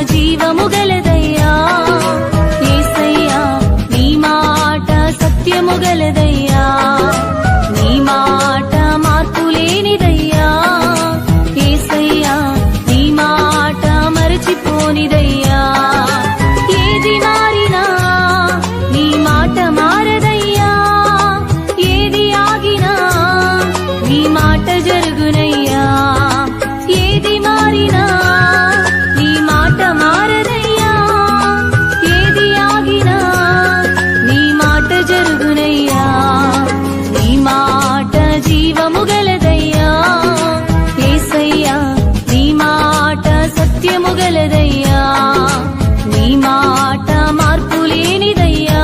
జీవము గలదయ్యా యేసయ్యా నీ మాట సత్యము గలదయ్యా నీ మాట మార్పు లేనిదయ్యా యేసయ్యా నీ మాట మరచిపోనిదయ్యా ఏది మారినా నీ మాట మారదయ్యా ఏది ఆగినా నీ మాట జరుగునయ్యా ఏది మారినా నీ మాట మారదయ్యా ఏది ఆగినా నీ మాట జరుగునయ్యా నీ మాట జీవము గలదయ్యా యేసయ్యా నీ మాట సత్యము గలదయ్యా నీ మాట మార్పు లేనిదయ్యా